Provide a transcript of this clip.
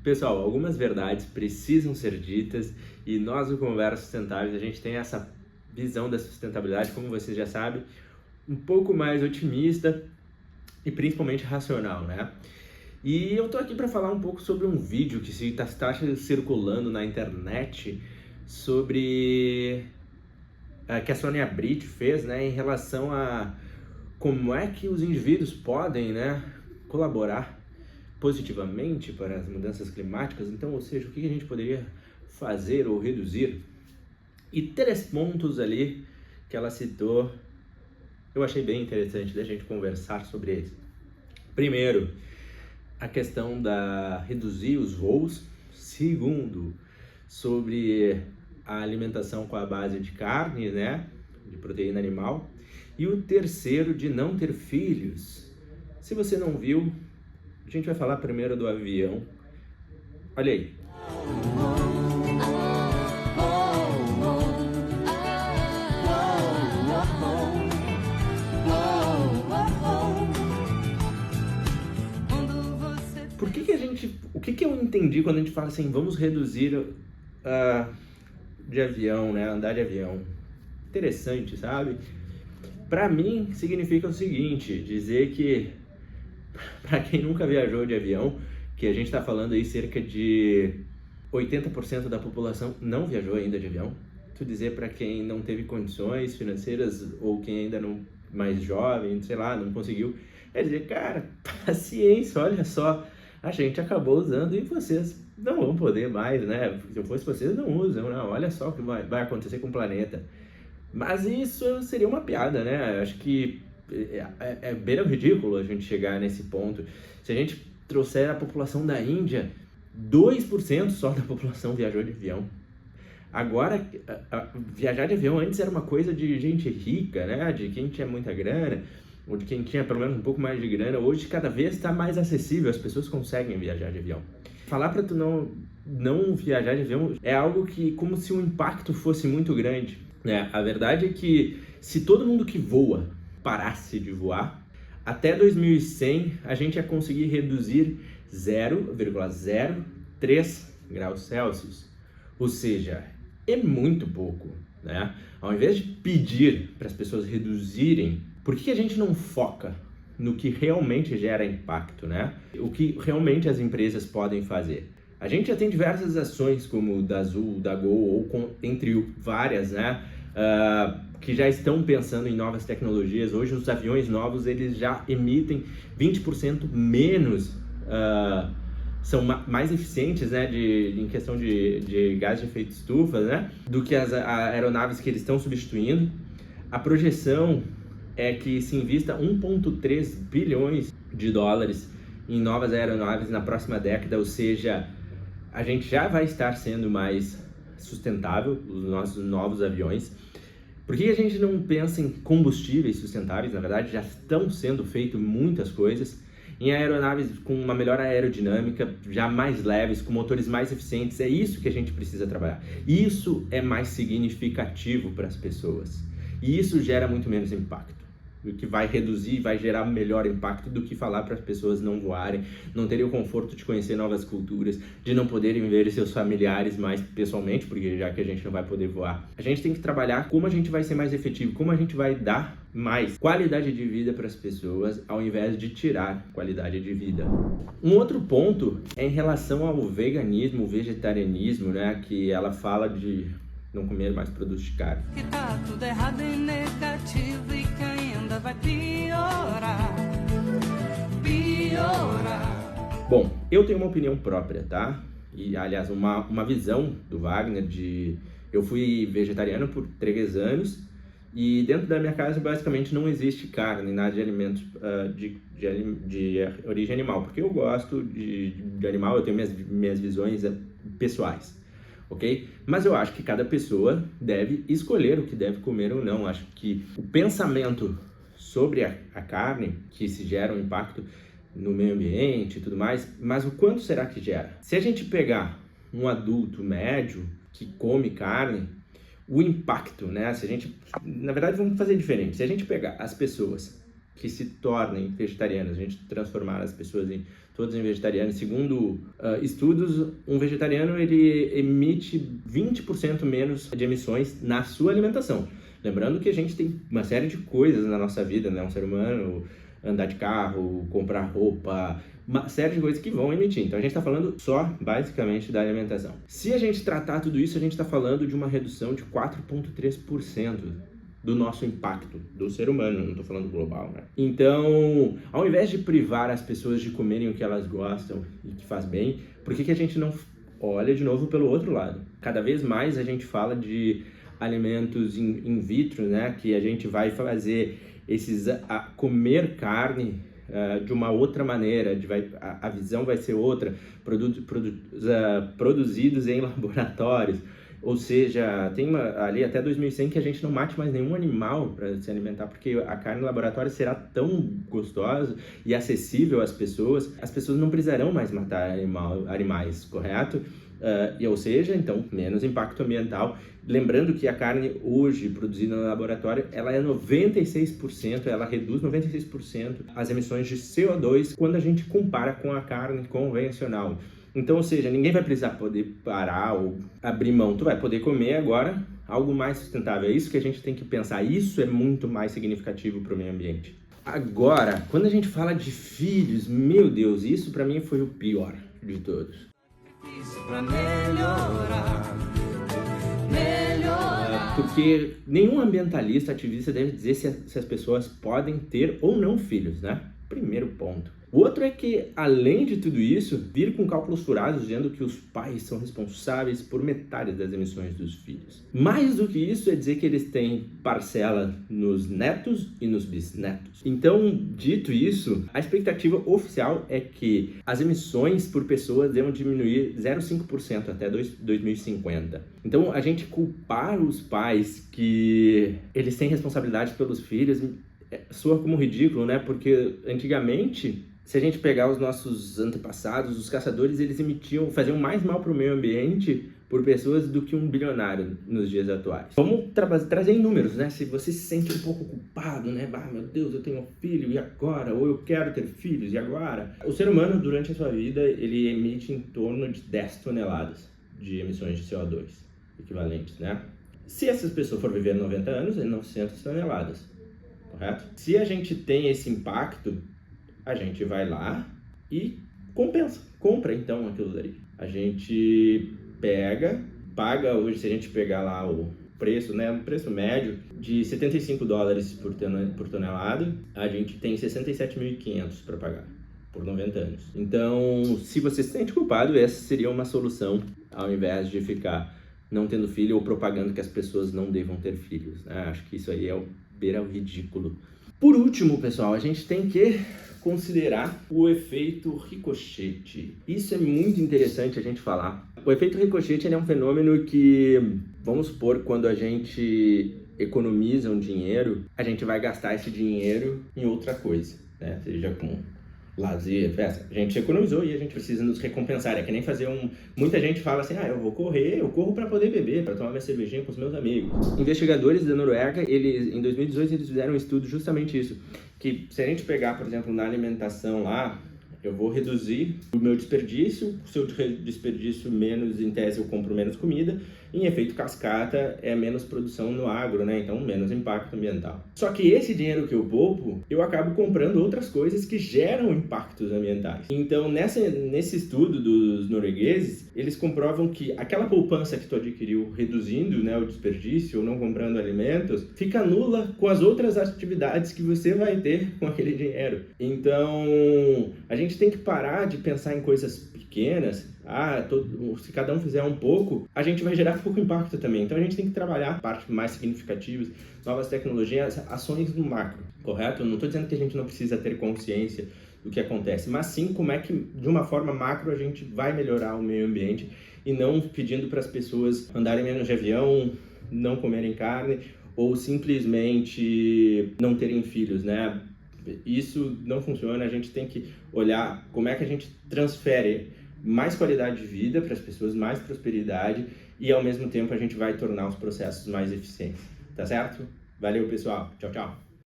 Pessoal, algumas verdades precisam ser ditas e nós no Conversas Sustentáveis a gente tem essa visão da sustentabilidade, como vocês já sabem, um pouco mais otimista e principalmente racional, né? E eu tô aqui para falar um pouco sobre um vídeo que está circulando na internet sobre que a Sônia Abril fez, né, em relação a como é que os indivíduos podem, né, colaborar positivamente para as mudanças climáticas. Então, ou seja, o que a gente poderia fazer ou reduzir. E 3 pontos ali que ela citou, eu achei bem interessante da gente conversar sobre eles. Primeiro, a questão da reduzir os voos. Segundo, sobre a alimentação com a base de carne, né, de proteína animal. E o terceiro, de não ter filhos. Se você não viu, a gente vai falar primeiro do avião. Olha aí. O que eu entendi quando a gente fala assim, vamos reduzir de avião, né, andar de avião? Interessante, sabe? Para mim, significa o seguinte, dizer que, para quem nunca viajou de avião, que a gente está falando aí cerca de 80% da população não viajou ainda de avião. Tu dizer para quem não teve condições financeiras ou quem ainda não mais jovem, sei lá, não conseguiu, é dizer, cara, paciência, olha só, a gente acabou usando e vocês não vão poder mais, né? Se eu fosse vocês, não usam, não. Olha só o que vai acontecer com o planeta. Mas isso seria uma piada, né? Acho que é beira ridículo a gente chegar nesse ponto. Se a gente trouxer a população da Índia, 2% só da população viajou de avião. Agora, viajar de avião antes era uma coisa de gente rica, né? De quem tinha muita grana, ou de quem tinha pelo menos um pouco mais de grana. Hoje, cada vez está mais acessível, as pessoas conseguem viajar de avião. Falar para tu não viajar de avião é algo que, como se o impacto fosse muito grande, né? A verdade é que se todo mundo que voa parasse de voar, até 2100 a gente ia conseguir reduzir 0,03 graus Celsius. Ou seja, é muito pouco, né? Ao invés de pedir para as pessoas reduzirem, por que a gente não foca no que realmente gera impacto, né? O que realmente as empresas podem fazer? A gente já tem diversas ações, como da Azul, da Gol, entre várias, né? Que já estão pensando em novas tecnologias. Hoje os aviões novos, eles já emitem 20% menos, são mais eficientes, né, em questão de gás de efeito estufa, né, do que as aeronaves que eles estão substituindo. A projeção é que se invista 1,3 bilhões de dólares em novas aeronaves na próxima década, ou seja, a gente já vai estar sendo mais sustentável, os nossos novos aviões. Por que a gente não pensa em combustíveis sustentáveis? Na verdade, já estão sendo feitas muitas coisas. Em aeronaves com uma melhor aerodinâmica, já mais leves, com motores mais eficientes. É isso que a gente precisa trabalhar. Isso é mais significativo para as pessoas. E isso gera muito menos impacto. O que vai reduzir, vai gerar melhor impacto do que falar para as pessoas não voarem, não terem o conforto de conhecer novas culturas, de não poderem ver seus familiares mais pessoalmente, porque já que a gente não vai poder voar. A gente tem que trabalhar como a gente vai ser mais efetivo, como a gente vai dar mais qualidade de vida para as pessoas, ao invés de tirar qualidade de vida. Um outro ponto é em relação ao veganismo, o vegetarianismo, né, que ela fala de não comer mais produtos de carne. Que tá tudo errado e negativo e que ainda vai piorar. Bom, eu tenho uma opinião própria, tá? E, aliás, uma visão do Wagner eu fui vegetariano por 3 anos e dentro da minha casa basicamente não existe carne, nada de alimentos de origem animal, porque eu gosto de animal, eu tenho minhas visões pessoais. Ok? Mas eu acho que cada pessoa deve escolher o que deve comer ou não. Acho que o pensamento sobre a carne, que se gera um impacto no meio ambiente e tudo mais, mas o quanto será que gera? Se a gente pegar um adulto médio que come carne, o impacto, né? Se a gente, na verdade, vamos fazer diferente. Se a gente pegar as pessoas que se tornem vegetarianas, a gente transformar as pessoas em todos em vegetarianos. Segundo estudos, um vegetariano ele emite 20% menos de emissões na sua alimentação. Lembrando que a gente tem uma série de coisas na nossa vida, né? Um ser humano, andar de carro, comprar roupa, uma série de coisas que vão emitir. Então a gente está falando só, basicamente, da alimentação. Se a gente tratar tudo isso, a gente está falando de uma redução de 4,3% do nosso impacto, do ser humano, não estou falando global, né? Então, ao invés de privar as pessoas de comerem o que elas gostam e que faz bem, por que a gente não olha de novo pelo outro lado? Cada vez mais a gente fala de alimentos in vitro, né? Que a gente vai fazer comer carne de uma outra maneira, a visão vai ser outra, produzidos em laboratórios. Ou seja, tem ali até 2100 que a gente não mate mais nenhum animal para se alimentar, porque a carne no laboratório será tão gostosa e acessível às pessoas, as pessoas não precisarão mais matar animais, correto? Ou seja, então, menos impacto ambiental. Lembrando que a carne hoje produzida no laboratório, ela é 96%, ela reduz 96% as emissões de CO2 quando a gente compara com a carne convencional. Então, ou seja, ninguém vai precisar poder parar ou abrir mão. Tu vai poder comer agora algo mais sustentável. É isso que a gente tem que pensar. Isso é muito mais significativo para o meio ambiente. Agora, quando a gente fala de filhos, meu Deus, isso para mim foi o pior de todos. Pra melhorar. Porque nenhum ambientalista, ativista deve dizer se as pessoas podem ter ou não filhos, né? Primeiro ponto. O outro é que, além de tudo isso, vir com cálculos furados dizendo que os pais são responsáveis por metade das emissões dos filhos. Mais do que isso é dizer que eles têm parcela nos netos e nos bisnetos. Então, dito isso, a expectativa oficial é que as emissões por pessoa devam diminuir 0,5% até 2050. Então, a gente culpar os pais que eles têm responsabilidade pelos filhos soa como ridículo, né? Porque antigamente, se a gente pegar os nossos antepassados, os caçadores, eles faziam mais mal para o meio ambiente por pessoas do que um bilionário nos dias atuais. Vamos trazer em números, né? Se você se sente um pouco culpado, né? Ah, meu Deus, eu tenho um filho, e agora? Ou eu quero ter filhos, e agora? O ser humano, durante a sua vida, ele emite em torno de 10 toneladas de emissões de CO2 equivalentes, né? Se essas pessoas forem viver 90 anos, é 900 toneladas. Correto? Se a gente tem esse impacto, a gente vai lá e compra então aquilo ali. A gente paga hoje, se a gente pegar lá o preço, né, um preço médio de $75 por tonelada, a gente tem 67.500 para pagar por 90 anos. Então, se você se sente culpado, essa seria uma solução, ao invés de ficar não tendo filho ou propagando que as pessoas não devam ter filhos, né? Acho que isso aí é beira o ridículo. Por último, pessoal, a gente tem que considerar o efeito ricochete. Isso é muito interessante a gente falar. O efeito ricochete é um fenômeno que, vamos supor, quando a gente economiza um dinheiro, a gente vai gastar esse dinheiro em outra coisa, né? Seja com lazer, festa. A gente economizou e a gente precisa nos recompensar. É que nem fazer Muita gente fala assim, eu vou correr, eu corro para poder beber, para tomar minha cervejinha com os meus amigos. Investigadores da Noruega, em 2018, eles fizeram um estudo justamente isso. Que se a gente pegar, por exemplo, na alimentação lá, eu vou reduzir o meu desperdício, se eu desperdício menos, em tese eu compro menos comida, em efeito cascata é menos produção no agro, né? Então menos impacto ambiental. Só que esse dinheiro que eu poupo, eu acabo comprando outras coisas que geram impactos ambientais. Então nesse estudo dos noruegueses, eles comprovam que aquela poupança que tu adquiriu reduzindo, né, o desperdício ou não comprando alimentos, fica nula com as outras atividades que você vai ter com aquele dinheiro. Então a gente tem que parar de pensar em coisas pequenas. Se cada um fizer um pouco, a gente vai gerar pouco impacto também. Então a gente tem que trabalhar partes mais significativas, novas tecnologias, ações no macro, correto? Eu não estou dizendo que a gente não precisa ter consciência do que acontece, mas sim como é que, de uma forma macro, a gente vai melhorar o meio ambiente e não pedindo para as pessoas andarem menos de avião, não comerem carne ou simplesmente não terem filhos, né? Isso não funciona, a gente tem que olhar como é que a gente transfere mais qualidade de vida para as pessoas, mais prosperidade e ao mesmo tempo a gente vai tornar os processos mais eficientes, tá certo? Valeu, pessoal. Tchau, tchau.